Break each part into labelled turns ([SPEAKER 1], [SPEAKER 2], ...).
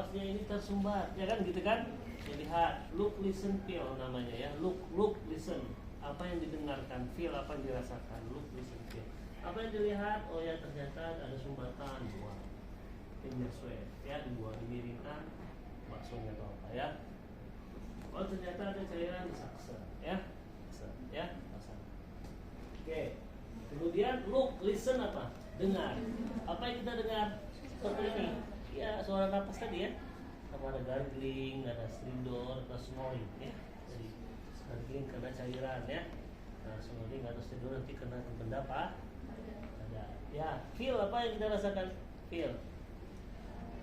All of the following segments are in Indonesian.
[SPEAKER 1] napasnya ini tersumbat, ya kan gitu kan? Ya, lihat, look, listen, feel namanya ya. Look, listen. Apa yang didengarkan, feel apa yang dirasakan, look, listen, feel. Apa yang dilihat? Oh ya, ternyata ada sumbatan, buah. Finger sweat, ya, dibuang, dimiringkan baksonya atau apa ya. Oh ternyata ada cairan di saksa, ya, ya, pasang. Oke. Kemudian look, listen apa? Dengar. Apa yang kita dengar? Seperti ini. Ya, suara napas tadi ya. Apa ada gargling, ada stridor, ada snoring ya. Jadi gargling karena cairan ya. Nah, snoring atau stridor nanti kena benda apa? Ada. Ya, feel apa yang kita rasakan? Feel.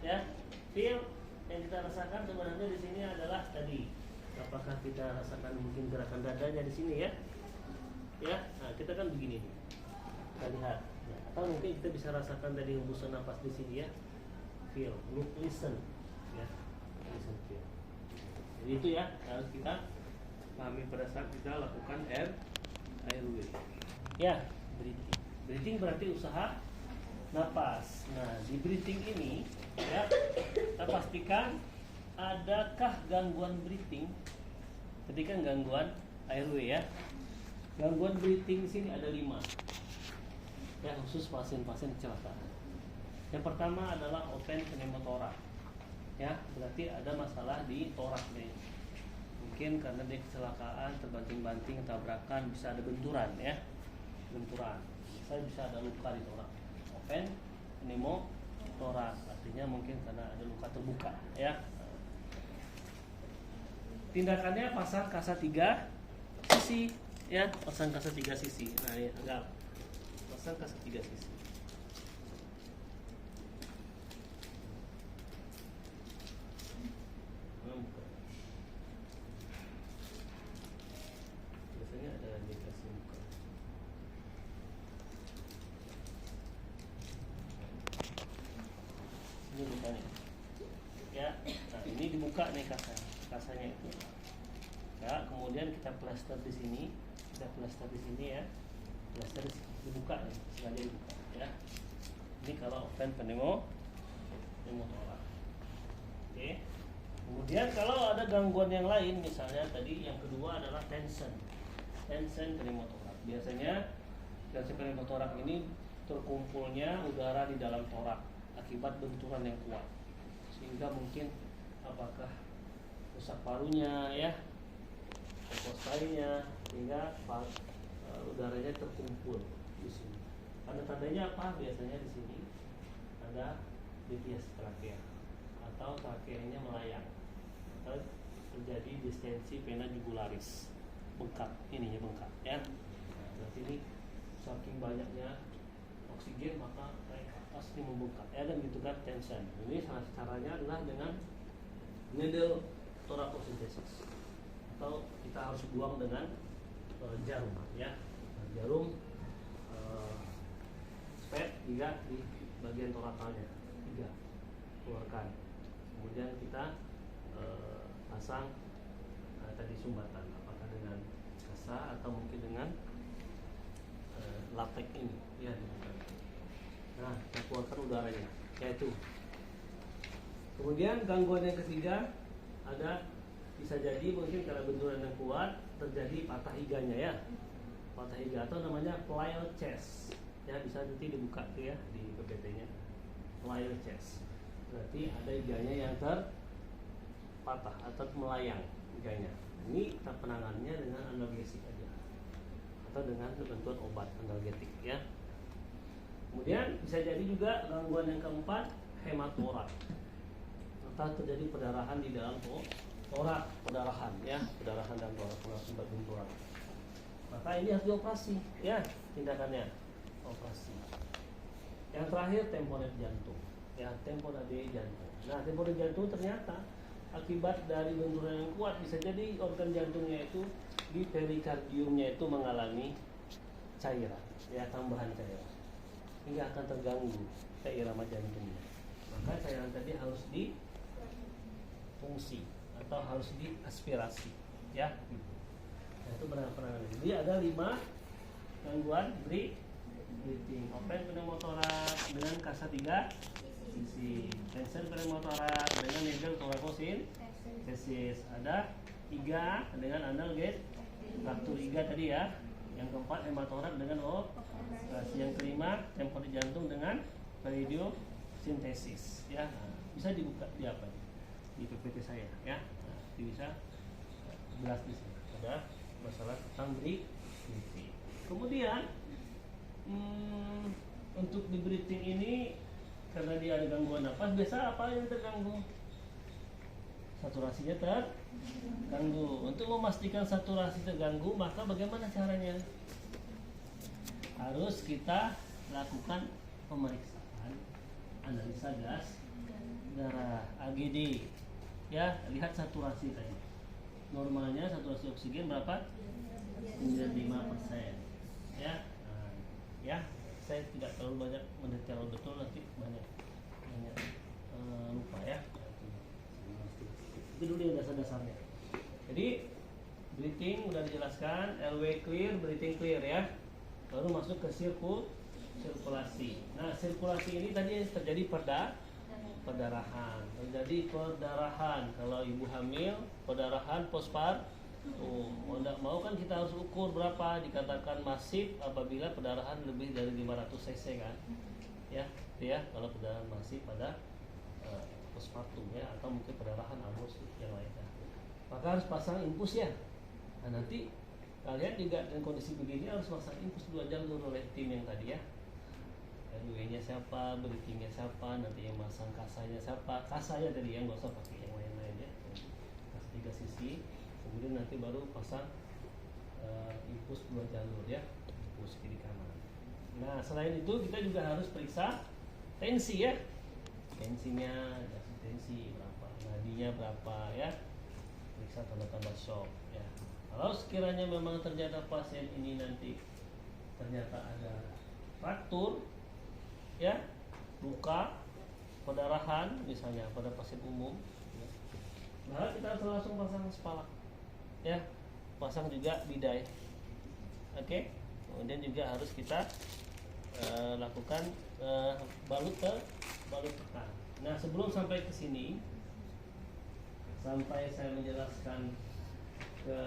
[SPEAKER 1] Ya, feel yang kita rasakan sebenarnya di sini adalah tadi. Apakah kita rasakan mungkin gerakan dadanya di sini ya? Ya, nah kita kan begini nih. Kita lihat. Ya, atau mungkin kita bisa rasakan tadi hembusan nafas di sini ya. Feel, look, listen. Ya, listen, feel. Jadi itu ya harus kita pahami pada saat kita lakukan airway. Ya, breathing. Breathing berarti usaha napas. Nah, di breathing ini ya kita pastikan adakah gangguan breathing ketika gangguan airway ya. Gangguan breathing sini ada 5 ya, khusus pasien-pasien kecelakaan. Yang pertama adalah open pneumotorax ya, berarti ada masalah di toraknya. Mungkin karena dia kecelakaan, terbanting-banting, tabrakan, bisa ada benturan ya, benturan. Saya bisa ada luka di torak. Open pneumotorax artinya mungkin karena ada luka terbuka ya. Tindakannya pasang kasa 3 sisi ya, pasang kasa 3 sisi. Nah ini agak pasang kasa 3 sisi. Biasanya ada indikasi muka. Ini lukanya ya. Nah ini dibuka nih kasanya itu ya. Kemudian kita plaster di sini, kita plaster di sini ya, plaster dibuka nih, sengaja dibuka ya. Ini kalau open pneumotorax. Oke. Kemudian kalau ada gangguan yang lain, misalnya tadi yang kedua adalah tension pneumotorax. Biasanya tension pneumotorax ini terkumpulnya udara di dalam torak akibat benturan yang kuat, sehingga mungkin apakah rusak parunya ya, postainya, sehingga udaranya terkumpul di sini. Tanda-tandanya apa? Biasanya di sini ada dipias trakea atau trakeanya melayang, atau terjadi distensi vena jugularis, bengkak, ininya bengkak ya. Nah, berarti ini saking banyaknya oksigen maka naik ke atas ini membengkak ya, dan gitu kan tension. Ini salah caranya adalah dengan needle thoracocentesis, atau kita harus buang dengan jarum ya. Jarum spet 3 di bagian torakalnya, 3 keluarkan. Kemudian kita pasang tadi sumbatan, apakah dengan kasa atau mungkin dengan latex ini ya. Nah, kita keluarkan udaranya yaitu. Kemudian gangguan yang ketiga ada, bisa jadi mungkin karena benturan yang kuat terjadi patah iganya ya, patah iga atau namanya plio chest ya. Bisa nanti dibuka tuh ya di PPT-nya, plio chest berarti ada iganya yang terpatah atau melayang iganya. Ini kita penangannya dengan analgesik aja atau dengan bantuan obat analgetik ya. Kemudian bisa jadi juga gangguan yang keempat, hematorak, atau terjadi perdarahan di dalam torak, perdarahan ya, perdarahan dalam torak akibat benturan. Maka ini harus dioperasi ya, tindakannya operasi. Yang terakhir temporer jantung ya, temporer jantung. Nah, temporer jantung ternyata akibat dari benturan yang kuat bisa jadi organ jantungnya itu di perikardiumnya itu mengalami cairan ya, tambahan cairan, hingga akan terganggu irama jantungnya. Maka cairan tadi harus difungsi atau harus diaspirasi ya. Nah, itu penanganan. Jadi ada 5 gangguan breathing, open pneumotorax dengan kasa 3 sisi. Tension premotorat dengan middle thoracosinthesis. Ada 3 dengan analgesic fraktur iga tadi ya. Yang keempat hematorat dengan operasi. Yang kelima tempori jantung dengan periodosintesis ya. Nah, bisa dibuka di apa di PPT saya ya. Nah, bisa jelas di sini ada masalah tentang breathing. Kemudian untuk di breathing ini karena dia ada gangguan napas, biasa apa yang terganggu? Saturasinya terganggu. Untuk memastikan saturasi terganggu, maka bagaimana caranya? Harus kita lakukan pemeriksaan analisa gas darah AGD. Ya, lihat saturasi tadi. Normalnya saturasi oksigen berapa? 95%. Ya. Nah, ya, saya tidak terlalu banyak mendetail betul, nanti banyak lupa ya. Itu dulu yang dasar-dasarnya. Jadi breathing udah dijelaskan, airway clear, breathing clear ya. Baru masuk ke sirkulasi. Nah, sirkulasi ini tadi terjadi perdarahan. Terjadi perdarahan kalau ibu hamil, perdarahan postpartum. Mau tidak mau kan kita harus ukur berapa, dikatakan masif apabila perdarahan lebih dari 500 cc kan. Ya, itu ya kalau perdarahan masif pada postpartum ya, atau mungkin perdarahan alus yang lainnya. Maka harus pasang infus ya. Nah, nanti kalian juga dengan kondisi begini harus pasang infus 2 jalur oleh tim yang tadi ya. RW-nya siapa, breathing-nya siapa, nanti yang masang kasanya siapa. Kasanya tadi yang nggak usah pakai yang lain-lain ya. Kasih 3 sisi, kemudian nanti baru pasang infus 2 jalur ya, infus kiri kanan. Nah, selain itu kita juga harus periksa tensi ya. Tensinya, tensi berapa, nadinya berapa ya. Periksa tanda-tanda shock ya. Kalau sekiranya memang ternyata pasien ini nanti ternyata ada fraktur ya, luka, perdarahan misalnya pada pasien umum ya, maka kita harus langsung pasang spalak ya, pasang juga bidai. Oke. Kemudian juga harus kita lakukan balut tekan. Nah, sebelum sampai ke sini, sampai saya menjelaskan ke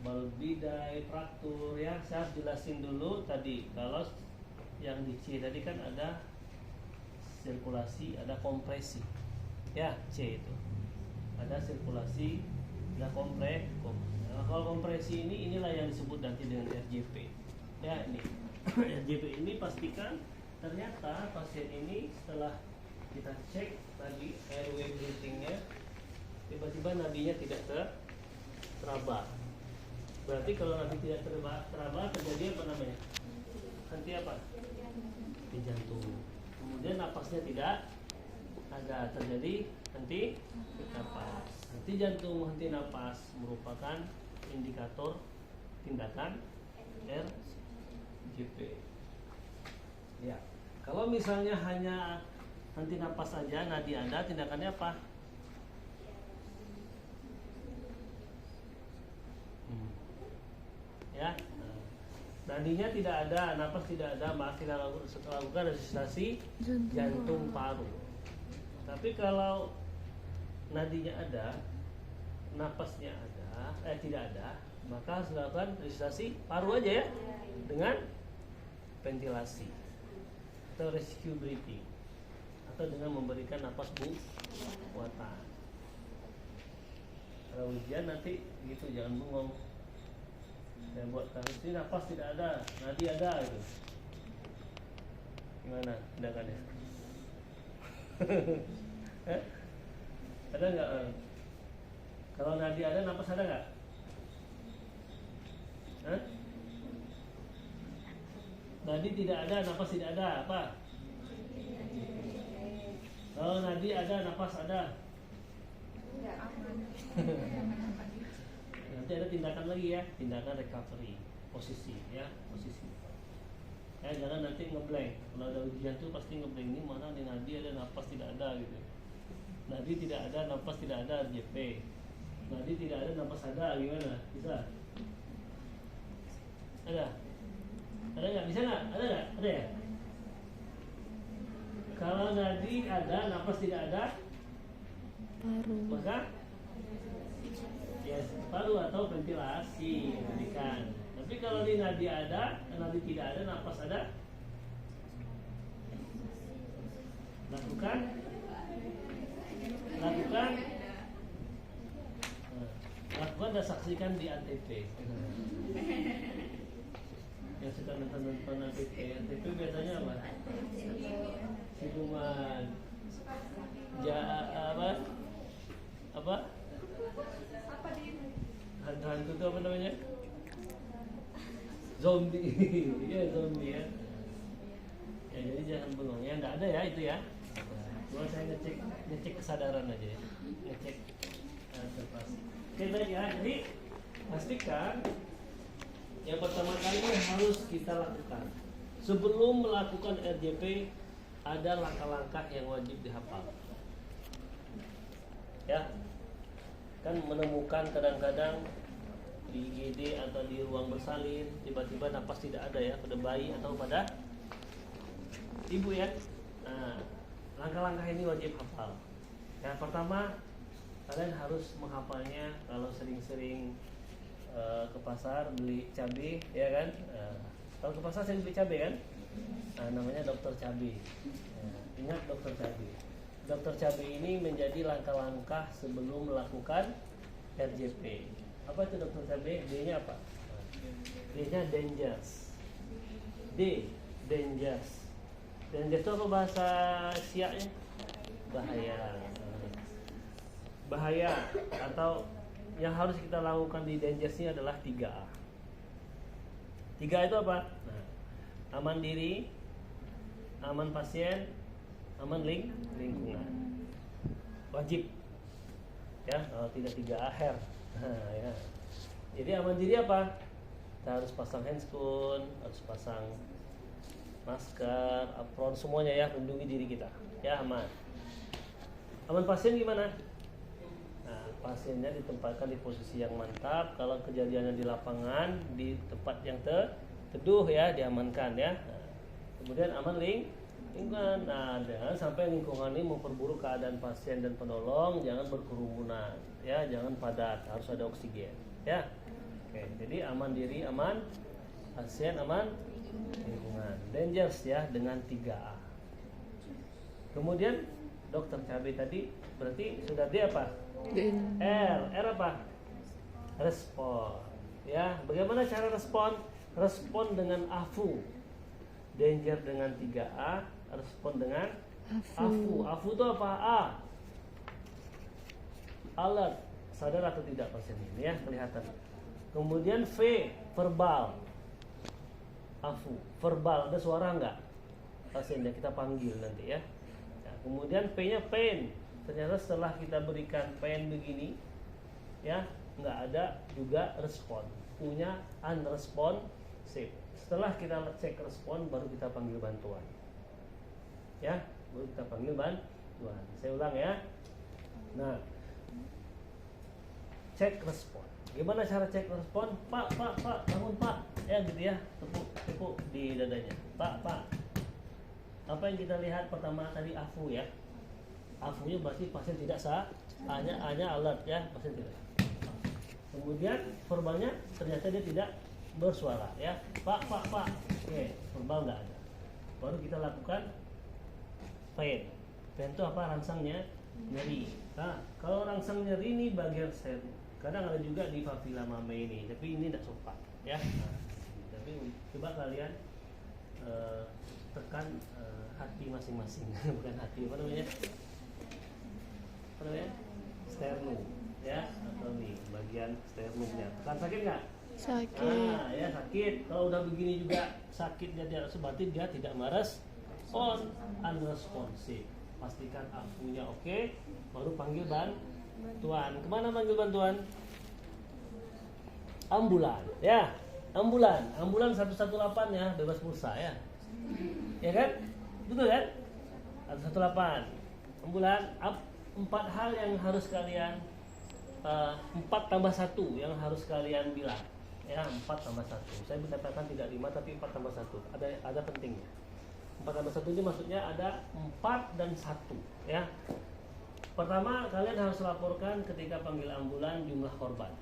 [SPEAKER 1] balut bidai, fraktur ya, saya harus jelasin dulu tadi kalau yang di C tadi kan ada sirkulasi, ada kompresi ya. C itu ada sirkulasi, ada kompresi. Nah, kalau kompresi inilah yang disebut nanti dengan RJP ya. Ini RJP ini pastikan ternyata pasien ini setelah kita cek tadi airway breathing-nya, tiba-tiba nadinya tidak teraba. Berarti kalau nadi tidak teraba terjadi apa namanya? Henti apa? Henti jantung. Kemudian napasnya tidak ada, terjadi henti napas. Henti jantung, henti napas merupakan indikator tindakan RJP. Ya. Kalau misalnya hanya henti napas saja, nadi ada, tindakannya apa? Ya. Nadinya tidak ada, napas tidak ada, maka kita lakukan resusitasi jantung paru. Tapi kalau nadinya ada, napasnya ada, tidak ada, maka harus dilakukan resusitasi paru aja ya, dengan ventilasi atau rescue breathing, atau dengan memberikan napas buatan. Kalau ujian nanti gitu, jangan bengong. Saya buat kasus ini napas tidak ada, nadi ada gitu. Gimana tindakannya? Ada nggak? Kalau nadi ada, napas ada nggak? Nadi tidak ada, napas tidak ada, apa? Kalau nadi ada, napas ada. Nanti ada tindakan lagi ya, tindakan recovery, posisi ya, posisi. Ya, jangan nanti ngeblank. Kalau ada ujian tuh pasti ngeblank, ini mana nih nadi ada, napas tidak ada gitu. Nadi tidak ada, napas tidak ada, RJP. Nadi tidak ada, napas ada, gimana? Bisa? Ada? Ada nggak? Bisa nggak? Ada nggak? Ada ya? Kalau nadi ada, napas tidak ada, maka ya paru atau ventilasi berikan. Tapi kalau di nadi ada, nadi tidak ada, napas ada, lakukan dan saksikan di ATP. Yang suka nonton ATP biasanya apa? Siluman, apa? Hantu itu apa namanya? Zombie. Ya zombie ya. Ya jadi jangan bengong. Ya nggak ada ya itu ya. Cuma saya ngecek kesadaran aja ya. Ngecek observasi. Oke baik ya. Jadi pastikan yang pertama kali harus kita lakukan sebelum melakukan RJP, ada langkah-langkah yang wajib dihafal. Ya, kan menemukan kadang-kadang di IGD atau di ruang bersalin tiba-tiba napas tidak ada ya pada bayi atau pada ibu ya. Nah, langkah-langkah ini wajib hafal. Yang pertama, kalian harus menghafalnya kalau sering-sering ke pasar beli cabai, ya kan? Kalau ke pasar sering beli cabai kan? Namanya dokter cabai. Ingat dokter cabai. Dokter cabai ini menjadi langkah-langkah sebelum melakukan RJP. Apa itu dokter cabai? D-nya apa? D-nya dangerous. D, dangerous. Dangerous itu apa bahasa Siaknya? Bahaya. Bahaya atau yang harus kita lakukan di dangerous ini adalah 3A. 3 itu apa? Nah, aman diri, aman pasien, aman lingkungan. Wajib. Ya, kalau tidak 3A her. Ya. Jadi aman diri apa? Kita harus pasang handscoon, harus pasang masker, apron, semuanya ya, lindungi diri kita. Ya, aman. Aman pasien gimana? Nah, pasiennya ditempatkan di posisi yang mantap. Kalau kejadiannya di lapangan, di tempat yang teduh ya, diamankan ya. Nah, kemudian aman lingkungan. Nah, jangan sampai lingkungan ini memperburuk keadaan pasien dan penolong. Jangan berkerumunan, ya, jangan padat. Harus ada oksigen, ya. Oke, jadi aman diri, aman pasien, aman lingkungan. Dangerous ya dengan 3A. Kemudian dokter cabai tadi berarti sudah D apa? R apa? Respon. Ya, bagaimana cara respon? Respon dengan AFU. Danger dengan 3A, respon dengan AFU. AFU itu apa? A. Alert, sadar atau tidak pasien ini ya, kelihatan. Kemudian V, verbal. AFU, verbal, ada suara enggak? Pasiennya kita panggil nanti ya. Nah, kemudian P-nya pain. Ternyata setelah kita berikan pain begini ya, enggak ada juga respon. Punya unresponsive. Setelah kita cek respon, baru kita panggil bantuan. Ya, baru kita panggil bantuan. Saya ulang ya. Nah, cek respon. Gimana cara cek respon? Pak, bangun Pak. Ya gitu ya, tepuk di dadanya. Pak. Apa yang kita lihat pertama tadi AFU ya. AFU-nya berarti pasien tidak sah, hanya alert ya, pasien tidak. Kemudian verbalnya ternyata dia tidak bersuara ya. Pak. Oke, verbal nggak ada. Baru kita lakukan pain. Pain itu apa? Rangsangnya nyeri. Nah, kalau rangsang nyeri ini bagian sel. Kadang ada juga di papila mame ini, tapi ini tidak sopan ya. Nah, tapi coba kalian tekan hati masing-masing, bukan hati apa namanya? Sternum ya, atau nih bagian sternumnya. Tekan sakit nggak?
[SPEAKER 2] Sakit.
[SPEAKER 1] Nah, ya sakit. Kalau udah begini juga sakit, dia berarti dia tidak merespon, unresponsive. Pastikan AFU-nya oke, baru panggil bantuan. Kemana panggil bantuan? Ambulan, ya. Ambulan 118 ya, bebas pulsa ya. Ya kan? Betul kan? 118. Ambulan, 4 hal yang harus kalian 4 tambah 1 yang harus kalian bilang. Ya, 4 tambah 1. Saya berkatakan tidak 5 tapi 4 tambah 1. Ada pentingnya. 4 tambah 1 ini maksudnya ada 4 dan 1 ya. Pertama, kalian harus laporkan ketika panggil ambulan jumlah korban.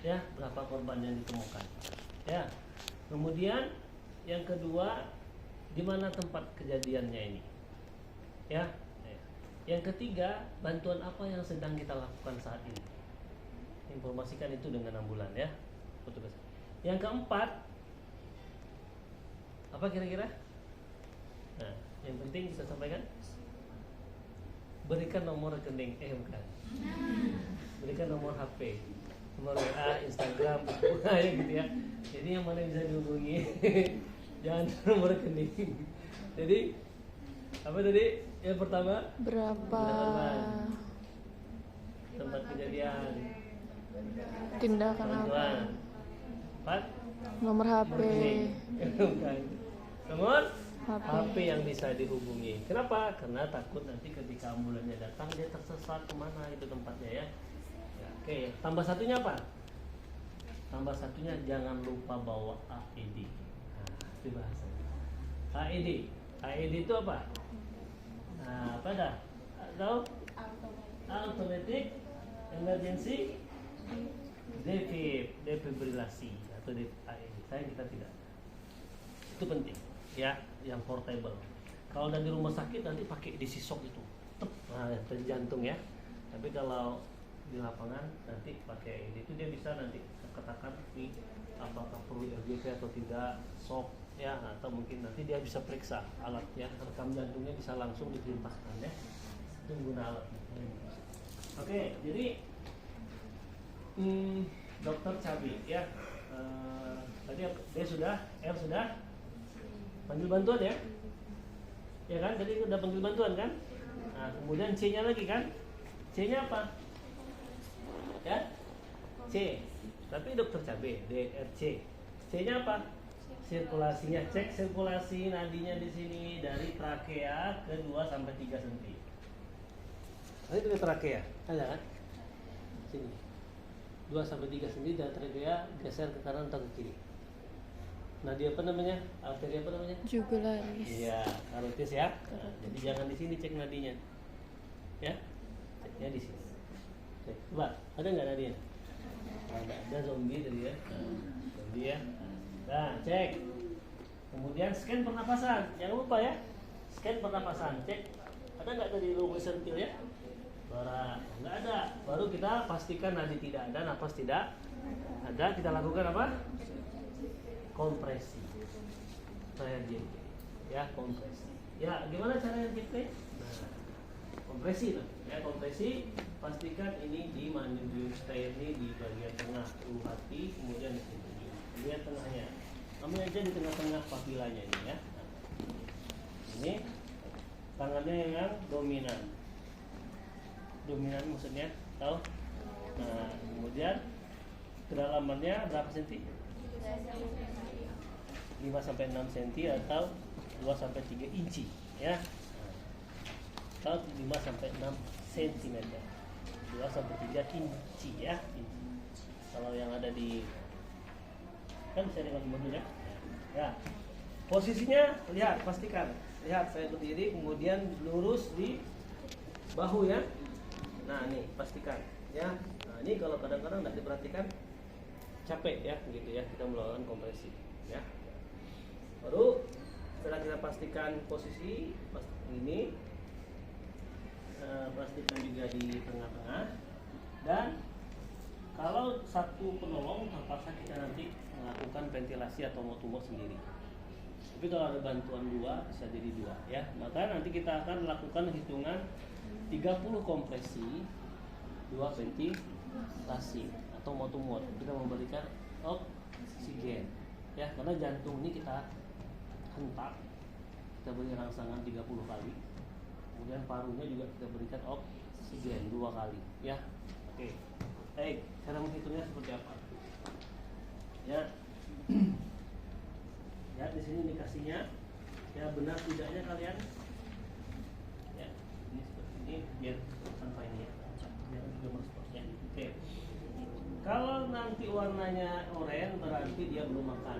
[SPEAKER 1] Ya, berapa korban yang ditemukan. Ya. Kemudian yang kedua, di mana tempat kejadiannya ini. Ya. Yang ketiga, bantuan apa yang sedang kita lakukan saat ini. Informasikan itu dengan ambulan ya. Petugas. Yang keempat, apa kira-kira? Nah, yang penting bisa sampaikan. Berikan nomor rekening, bukan. Berikan nomor HP, nomor WA, Instagram, ya gitu ya. Jadi yang mana bisa dihubungi, jangan nomor rekening. Jadi apa tadi? Yang pertama
[SPEAKER 2] Berapa
[SPEAKER 1] tempat kejadian,
[SPEAKER 2] tindakan apa?
[SPEAKER 1] bantuan. 4
[SPEAKER 2] Nomor HP.
[SPEAKER 1] bukan. Nomor
[SPEAKER 2] HP.
[SPEAKER 1] HP yang bisa dihubungi. Kenapa? Karena takut nanti ketika ambulannya datang dia tersesat kemana itu tempatnya ya. Oke, tambah satunya apa? Tambah satunya jangan lupa bawa AED. Nah, itu bahasanya. AED. AED itu apa? Nah, apa dah? Atau automatic emergency defibrilasi atau AED. Kita tidak. Itu penting ya, yang portable. Kalau udah di rumah sakit nanti pakai disisok itu. Nah, dari jantung ya. Tapi kalau di lapangan nanti pakai ini itu dia bisa nanti katakan di apakah perlu RGP atau tidak, shock ya, atau mungkin nanti dia bisa periksa alat ya, rekam jantungnya bisa langsung diperintahkan ya. Itu guna alat. Oke, jadi Dokter Cabi ya. Tadi dia sudah, sudah panggil bantuan ya. Ya kan, tadi udah panggil bantuan kan? Nah, kemudian C-nya lagi kan? C-nya apa? Ya? C. Tapi Dokter Cabe, DRC. C-nya apa? Sirkulasinya. Cek sirkulasi nadinya di sini dari trakea ke 2 sampai 3 cm. Nah, itu ke trakea. Ada kan? Sini. 2 sampai 3 cm dari trakea geser ke kanan atau ke kiri. Nadi apa namanya? Arteri apa namanya?
[SPEAKER 2] Jugularis.
[SPEAKER 1] Iya, karotis ya. Nah, jadi jangan di sini cek nadinya. Ya. Ceknya di sini. Cek. Coba, ada nggak nadinya? Ada zombie tadi ya. Zombie ya. Nah, cek. Kemudian scan pernapasan. Jangan lupa ya. Scan pernapasan. Cek. Ada nggak tadi low sentil ya? Nggak ada. Baru kita pastikan nadi tidak ada, napas tidak ada. Kita lakukan apa? Kompresi. Saya diam. Ya, kompresi. Ya, gimana caranya kita? Nah, kompresi tuh. Ya, kompresi. Pastikan ini di mandibular stay ini di bagian tengah ulu hati, kemudian di sini. Lihat tengahnya. Ambil aja di tengah-tengah papilanya ini ya. Nah, ini tangannya yang dominan. Dominan maksudnya, tahu? Nah, kemudian kedalamannya berapa senti? 5 sampai 6 cm atau 2 sampai 3 inci ya. Atau 5 sampai 6 cm. 2 sampai 3 inci ya. Kalau yang ada di kan bisa dengan mobil ya. Ya. Posisinya lihat, pastikan. Lihat saya berdiri kemudian lurus di bahu ya. Nah, nih pastikan ya. Nah, ini kalau kadang-kadang tidak diperhatikan capek ya gitu ya, kita melakukan kompresi ya. Baru setelah kita pastikan posisi ini, pastikan juga di tengah-tengah. Dan kalau satu penolong terpaksa kita nanti melakukan ventilasi atau mouth-to-mouth sendiri. Tapi kalau ada bantuan 2 bisa jadi 2 ya. Maka nanti kita akan melakukan hitungan 30 kompresi, 2 ventilasi atau mouth-to-mouth. Kita memberikan oksigen ya, karena jantung ini kita hentak, kita beri rangsangan 30 kali. Kemudian parunya juga kita berikan oksigen 2 kali ya. Oke. Baik, cara menghitungnya seperti apa? Ya. Ya, di sini indikasinya ya, benar tidaknya kalian. Ya, ini seperti ini biar tanpa ini ya. Biar juga masuknya. Oke. Kalau nanti warnanya oranye berarti dia belum makan.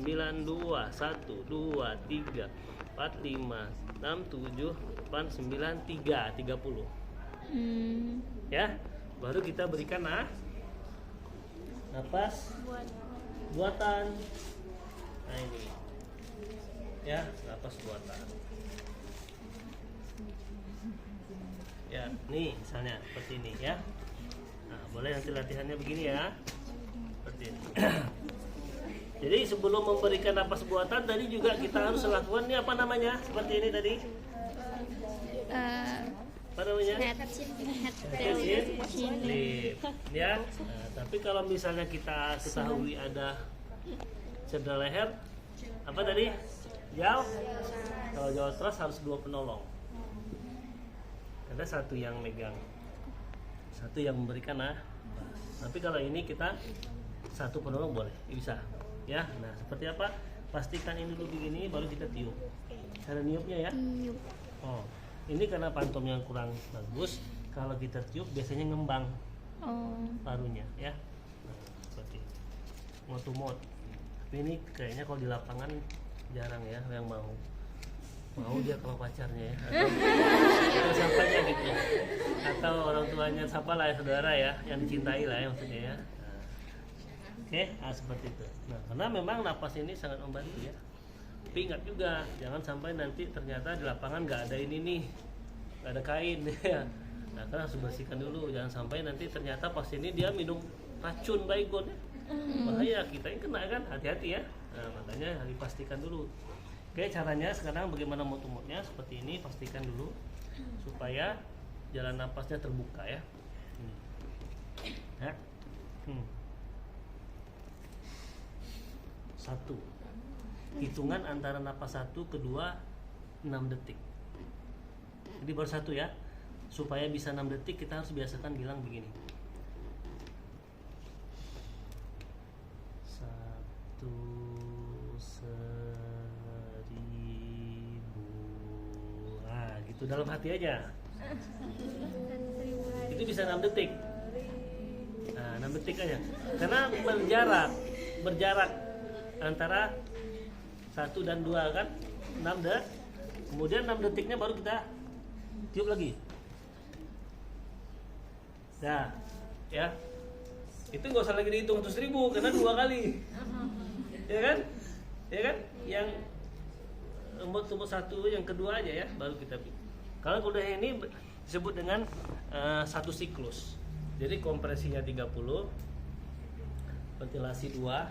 [SPEAKER 1] 92, 1, 2, 3, 4, 5, 6, 7, 8, 9, 3, 30. Ya, baru kita berikan napas buatan. Nah ini, ya, napas buatan. Ya, nih misalnya seperti ini ya. Nah, boleh nanti latihannya begini ya, seperti ini. Jadi sebelum memberikan napas buatan tadi juga kita harus lakukan ini apa namanya? Seperti ini tadi. Apa namanya? Head lift. Ya. Nah, tapi kalau misalnya kita ketahui ada cedera leher, apa tadi? Jauh. Kalau jauh terus harus 2 penolong. Ada satu yang megang, satu yang memberikan tapi kalau ini kita satu penolong boleh, bisa ya. Nah seperti apa? Pastikan ini dulu begini, baru kita tiup. Cara niupnya ya. Oh, ini karena pantomnya kurang bagus. Kalau kita tiup biasanya ngembang parunya ya. Nah, seperti mouth to mouth. Tapi ini kayaknya kalau di lapangan jarang ya yang mau dia sama pacarnya ya, atau siapanya gitu, atau orang tuanya, siapa lah ya, saudara ya, yang dicintai lah ya maksudnya ya. Oke, seperti itu. Nah, karena memang napas ini sangat membantu ya. Tapi ingat juga, jangan sampai nanti ternyata di lapangan nggak ada ini nih, nggak ada kain ya. Nah, kan harus bersihkan dulu, jangan sampai nanti ternyata pas ini dia minum racun baygon ya. Bahaya, kita yang kena kan, hati-hati ya. Nah, makanya harus dipastikan dulu. Oke, caranya sekarang bagaimana mood-moodnya seperti ini, pastikan dulu supaya jalan napasnya terbuka ya. Ya. 1. Hitungan antara napas 1 kedua 6 detik. Jadi baru 1 ya. Supaya bisa 6 detik kita harus biasakan bilang begini. 1 itu dalam hati aja. Itu bisa 6 detik. Nah, 6 detik aja. Karena berjarak antara 1 dan 2 kan 6 detik. Kemudian 6 detiknya baru kita tiup lagi. Nah, ya. Itu nggak usah lagi dihitung 100.000 karena 2 kali. Ya kan? Ya kan? Yang nomor 1 yang kedua aja ya, baru kita bikin. Kalau udah ini disebut dengan satu siklus. Jadi kompresinya 30, ventilasi 2,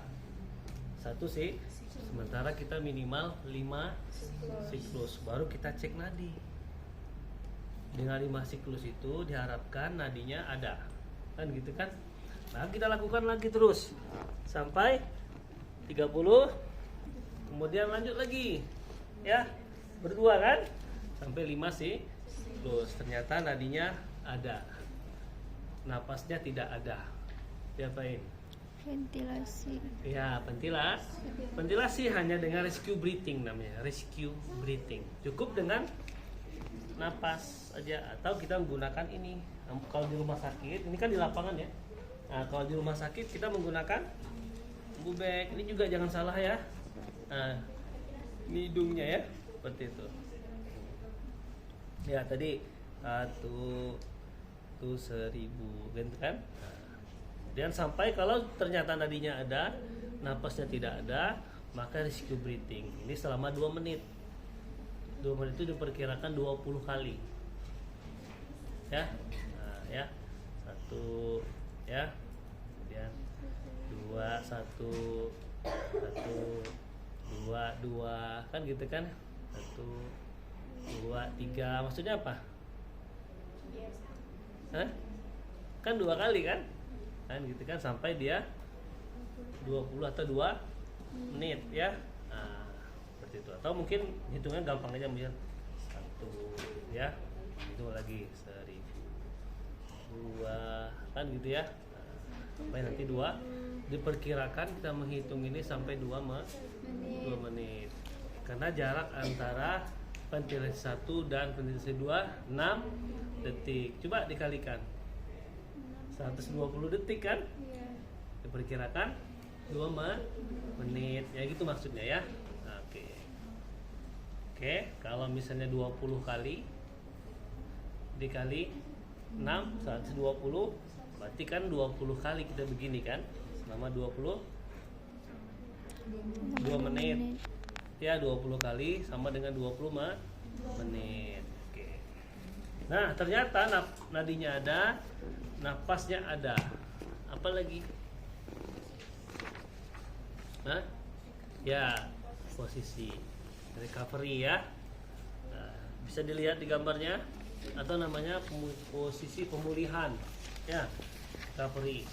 [SPEAKER 1] 1 sih. Sementara kita minimal 5 siklus. Baru kita cek nadi. Dengan 5 siklus itu diharapkan nadinya ada. Kan gitu kan? Nah, kita lakukan lagi terus sampai 30. Kemudian lanjut lagi. Ya. Berdua kan? Sampai 5 siklus. Ternyata nadinya ada, napasnya tidak ada. Diapain?
[SPEAKER 2] Ventilasi.
[SPEAKER 1] Ya, ventilasi hanya dengan rescue breathing namanya, rescue breathing. Cukup dengan napas aja, atau kita menggunakan ini. Kalau di rumah sakit, ini kan di lapangan ya. Nah, kalau di rumah sakit kita menggunakan bubek. Ini juga jangan salah ya. Nah, ini hidungnya ya, seperti itu. Ya tadi 1 1000 gitu kan. Nah, Dan sampai kalau ternyata nadinya ada, napasnya tidak ada, maka rescue breathing. Ini selama 2 menit. 2 menit itu diperkirakan 20 kali. Ya. Nah, ya. 1 ya. Kemudian 2 1 2 kan gitu kan. 1 2 3 maksudnya apa? Hah? Kan 2 kali kan? Kan gitu kan sampai dia 20 atau 2 menit ya. Nah, seperti itu. Atau mungkin hitungan gampang aja mungkin 1 ya. Itu lagi 1000 2 kan gitu ya. Nah, sampai nanti 2 diperkirakan kita menghitung ini sampai 2 menit. Karena jarak antara ventilasi 1 dan ventilasi 2 6 detik. Coba dikalikan 120 detik kan?
[SPEAKER 2] Iya.
[SPEAKER 1] Diperkirakan 2 menit. Ya gitu maksudnya ya. Oke. Oke, kalau misalnya 20 kali dikali 6 120 berarti kan 20 kali kita begini kan? Selama 2 menit. Ya 20 kali sama dengan 20 menit. Oke. Nah, ternyata nadinya ada, napasnya ada. Apa lagi? Hah? Ya, posisi recovery ya. Nah, bisa dilihat di gambarnya atau namanya posisi pemulihan. Ya, recovery.